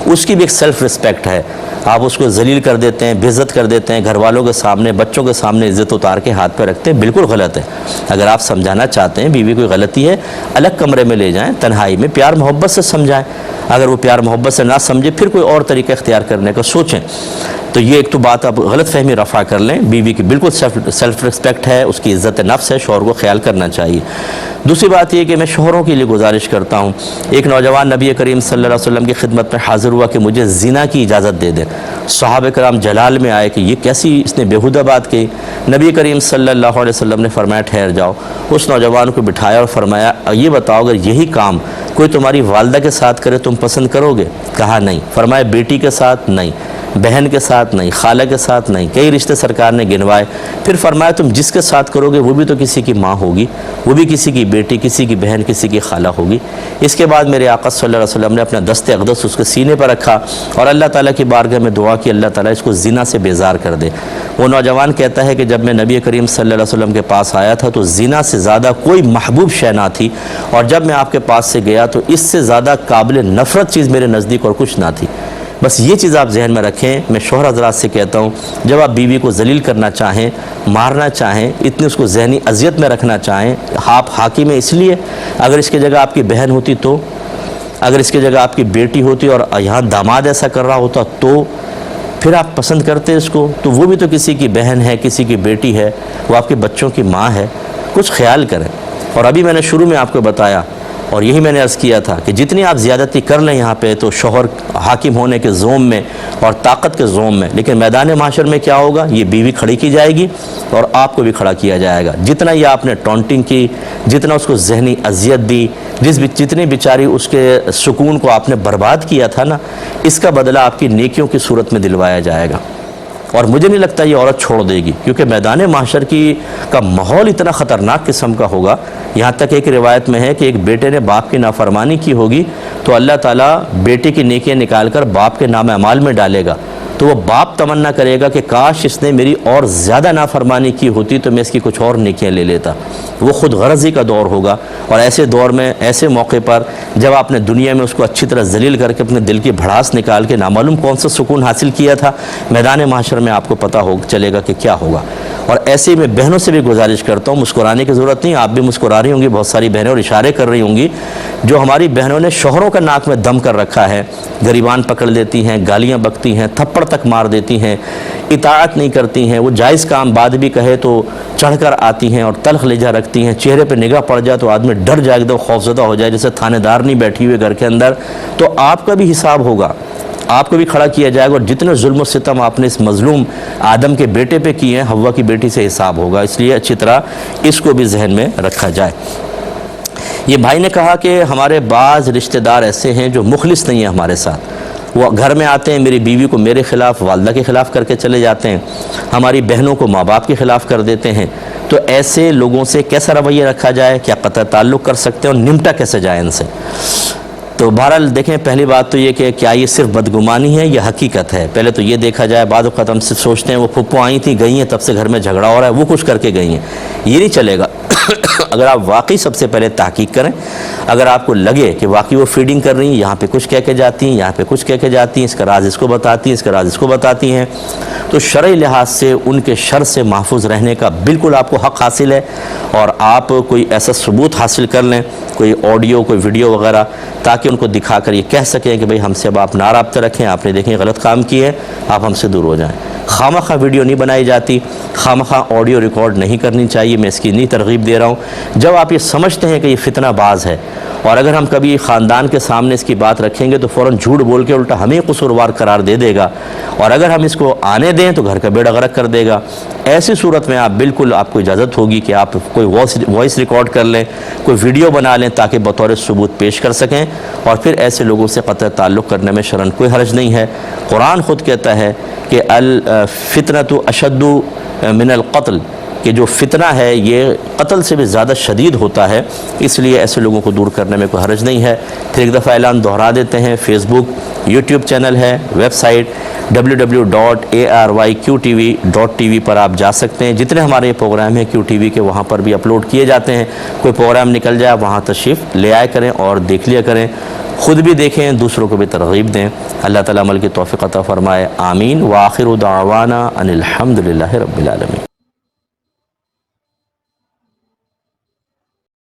اس کی بھی ایک سیلف رسپیکٹ ہے. آپ اس کو ذلیل کر دیتے ہیں, بے عزت کر دیتے ہیں, گھر والوں کے سامنے, بچوں کے سامنے عزت اتار کے ہاتھ پہ رکھتے ہیں, بالکل غلط ہے. اگر آپ سمجھانا چاہتے ہیں بیوی کوئی غلطی ہے, الگ کمرے میں لے جائیں, تنہائی میں پیار محبت سے سمجھائیں. اگر وہ پیار محبت سے نہ سمجھے پھر کوئی اور طریقہ اختیار کرنے کا سوچیں. تو یہ ایک تو بات آپ غلط فہمی رفع کر لیں، بیوی کی بالکل سیلف رسپیکٹ ہے، اس کی عزت نفس ہے، شوہر کو خیال کرنا چاہیے۔ دوسری بات یہ کہ میں شوہروں کے لیے گزارش کرتا ہوں، ایک نوجوان نبی کریم صلی اللہ علیہ وسلم کی خدمت میں حاضر ہوا کہ مجھے زنا کی اجازت دے دیں۔ صحابہ کرام جلال میں آئے کہ یہ کیسی اس نے بےہودہ بات کی۔ نبی کریم صلی اللہ علیہ وسلم نے فرمایا ٹھہر جاؤ، اس نوجوان کو بٹھایا اور فرمایا یہ بتاؤ اگر یہی کام کوئی تمہاری والدہ کے ساتھ کرے تم پسند کرو گے؟ کہا نہیں۔ فرمایا بیٹی کے ساتھ نہیں، بہن کے ساتھ نہیں، خالہ کے ساتھ نہیں، کئی رشتے سرکار نے گنوائے۔ پھر فرمایا تم جس کے ساتھ کرو گے وہ بھی تو کسی کی ماں ہوگی، وہ بھی کسی کی بیٹی، کسی کی بہن، کسی کی خالہ ہوگی۔ اس کے بعد میرے آقا صلی اللہ علیہ وسلم نے اپنا دست اقدس اس کے سینے پر رکھا اور اللہ تعالیٰ کی بارگاہ میں دعا کی اللہ تعالیٰ اس کو زنا سے بیزار کر دے۔ وہ نوجوان کہتا ہے کہ جب میں نبی کریم صلی اللہ علیہ وسلم کے پاس آیا تھا تو زنا سے زیادہ کوئی محبوب شے نہ تھی، اور جب میں آپ کے پاس سے گیا تو اس سے زیادہ قابل نفرت چیز میرے نزدیک اور کچھ نہ تھی۔ بس یہ چیز آپ ذہن میں رکھیں۔ میں شوہر حضرات سے کہتا ہوں جب آپ بیوی کو ذلیل کرنا چاہیں، مارنا چاہیں، اتنی اس کو ذہنی اذیت میں رکھنا چاہیں، آپ حاکم ہیں اس لیے، اگر اس کی جگہ آپ کی بہن ہوتی تو، اگر اس کی جگہ آپ کی بیٹی ہوتی اور یہاں داماد ایسا کر رہا ہوتا تو پھر آپ پسند کرتے اس کو؟ تو وہ بھی تو کسی کی بہن ہے، کسی کی بیٹی ہے، وہ آپ کے بچوں کی ماں ہے۔ کچھ خیال کریں۔ اور ابھی میں نے شروع میں آپ کو بتایا اور یہی میں نے عرض کیا تھا کہ جتنی آپ زیادتی کر لیں یہاں پہ تو شوہر حاکم ہونے کے زوم میں اور طاقت کے زوم میں، لیکن میدان معاشر میں کیا ہوگا؟ یہ بیوی کھڑی کی جائے گی اور آپ کو بھی کھڑا کیا جائے گا۔ جتنا یہ آپ نے ٹونٹنگ کی، جتنا اس کو ذہنی اذیت دی، جتنی بیچاری اس کے سکون کو آپ نے برباد کیا تھا نا، اس کا بدلہ آپ کی نیکیوں کی صورت میں دلوایا جائے گا۔ اور مجھے نہیں لگتا یہ عورت چھوڑ دے گی، کیونکہ میدان محشر کا ماحول اتنا خطرناک قسم کا ہوگا۔ یہاں تک ایک روایت میں ہے کہ ایک بیٹے نے باپ کی نافرمانی کی ہوگی تو اللہ تعالیٰ بیٹے کی نیکیاں نکال کر باپ کے نام اعمال میں ڈالے گا، تو وہ باپ تمنا کرے گا کہ کاش اس نے میری اور زیادہ نافرمانی کی ہوتی تو میں اس کی کچھ اور نیکیاں لے لیتا۔ وہ خود غرضی کا دور ہوگا، اور ایسے دور میں، ایسے موقع پر جب آپ نے دنیا میں اس کو اچھی طرح ذلیل کر کے اپنے دل کی بھڑاس نکال کے نامعلوم کون سا سکون حاصل کیا تھا، میدان محشر میں آپ کو پتہ چلے گا کہ کیا ہوگا۔ اور ایسے ہی میں بہنوں سے بھی گزارش کرتا ہوں، مسکرانے کی ضرورت نہیں، آپ بھی مسکرا رہی ہوں گی، بہت ساری بہنیں اور اشارے کر رہی ہوں گی، جو ہماری بہنوں نے شوہروں کا ناک میں دم کر رکھا ہے، گریبان پکڑ لیتی ہیں، گالیاں بکتی ہیں، تھپڑ تک مار دیتی ہیں، اطاعت نہیں کرتی ہیں، وہ جائز کام بعد بھی کہے تو چڑھ کر آتی ہیں اور تلخ لہجہ رکھتی ہیں، چہرے پہ نگاہ پڑ جائے تو آدمی ڈر جائے، ایک دم خوفزدہ ہو جائے جیسے تھانے دار نہیں بیٹھی ہوئے گھر کے اندر۔ تو آپ کا بھی حساب ہوگا، آپ کو بھی کھڑا کیا جائے گا، اور جتنے ظلم و ستم آپ نے اس مظلوم آدم کے بیٹے پہ کیے ہیں، حوا کی بیٹی سے حساب ہوگا، اس لیے اچھی طرح اس کو بھی ذہن میں رکھا جائے۔ یہ بھائی نے کہا کہ ہمارے بعض رشتہ دار ایسے ہیں جو مخلص نہیں ہیں ہمارے ساتھ، وہ گھر میں آتے ہیں میری بیوی کو میرے خلاف، والدہ کے خلاف کر کے چلے جاتے ہیں، ہماری بہنوں کو ماں باپ کے خلاف کر دیتے ہیں۔ تو ایسے لوگوں سے کیسا رویہ رکھا جائے، کیا قطع تعلق کر سکتے ہیں اور نمٹا کیسے جائے ان سے؟ تو بہرحال دیکھیں، پہلی بات تو یہ کہ کیا یہ صرف بدگمانی ہے یا حقیقت ہے؟ پہلے تو یہ دیکھا جائے۔ بعض اوقات ہم صرف سوچتے ہیں وہ پھپھو آئی تھیں، گئی ہیں، تب سے گھر میں جھگڑا ہو رہا ہے، وہ کچھ کر کے گئی ہیں، یہ نہیں چلے گا۔ اگر آپ واقعی سب سے پہلے تحقیق کریں، اگر آپ کو لگے کہ واقعی وہ فیڈنگ کر رہی ہیں، یہاں پہ کچھ کہہ کے جاتی ہیں، یہاں پہ کچھ کہہ کے جاتی ہیں، اس کا راز اس کو بتاتی ہیں، اس کا راز اس کو بتاتی ہیں، تو شرعی لحاظ سے ان کے شر سے محفوظ رہنے کا بالکل آپ کو حق حاصل ہے، اور آپ کوئی ایسا ثبوت حاصل کر لیں، کوئی آڈیو، کوئی ویڈیو وغیرہ، تاکہ ان کو دکھا کر یہ کہہ سکیں کہ بھئی ہم سے اب آپ نہ رابطہ رکھیں، آپ نے دیکھیں غلط کام کی ہے، آپ ہم سے دور ہو جائیں۔ خامخواہ ویڈیو نہیں بنائی جاتی، خامخواہ آڈیو ریکارڈ نہیں کرنی چاہیے، میں اس کی نہیں ترغیب دے رہا ہوں۔ جب آپ یہ سمجھتے ہیں کہ یہ فتنہ باز ہے، اور اگر ہم کبھی خاندان کے سامنے اس کی بات رکھیں گے تو فوراً جھوٹ بول کے الٹا ہمیں قصوروار قرار دے دے گا، اور اگر ہم اس کو آنے دیں تو گھر کا بیڑا غرق کر دے گا۔ ایسی صورت میں آپ کو اجازت ہوگی کہ آپ کوئی وائس ریکارڈ کر لیں، کوئی ویڈیو بنا لیں، تاکہ بطور ثبوت پیش کر سکیں، اور پھر ایسے لوگوں سے قطع تعلق کرنے میں شرعاً کوئی حرج نہیں ہے۔ قرآن خود کہتا ہے کہ الفتنۃ اشد من القتل، کہ جو فتنہ ہے یہ قتل سے بھی زیادہ شدید ہوتا ہے، اس لیے ایسے لوگوں کو دور کرنے میں کوئی حرج نہیں ہے۔ پھر ایک دفعہ اعلان دہرا دیتے ہیں، فیس بک، یوٹیوب چینل ہے، ویب سائٹ www.arYQTV.tv پر آپ جا سکتے ہیں۔ جتنے ہمارے یہ پروگرام ہیں کیو ٹی وی کے، وہاں پر بھی اپلوڈ کیے جاتے ہیں۔ کوئی پروگرام نکل جائے وہاں تشریف لے آیا کریں اور دیکھ لیا کریں، خود بھی دیکھیں، دوسروں کو بھی ترغیب دیں۔ اللہ تعالیٰ عمل کی توفیق عطا فرمائے، آمین۔ وآخر دعوانا ان الحمد للہ رب العالمین۔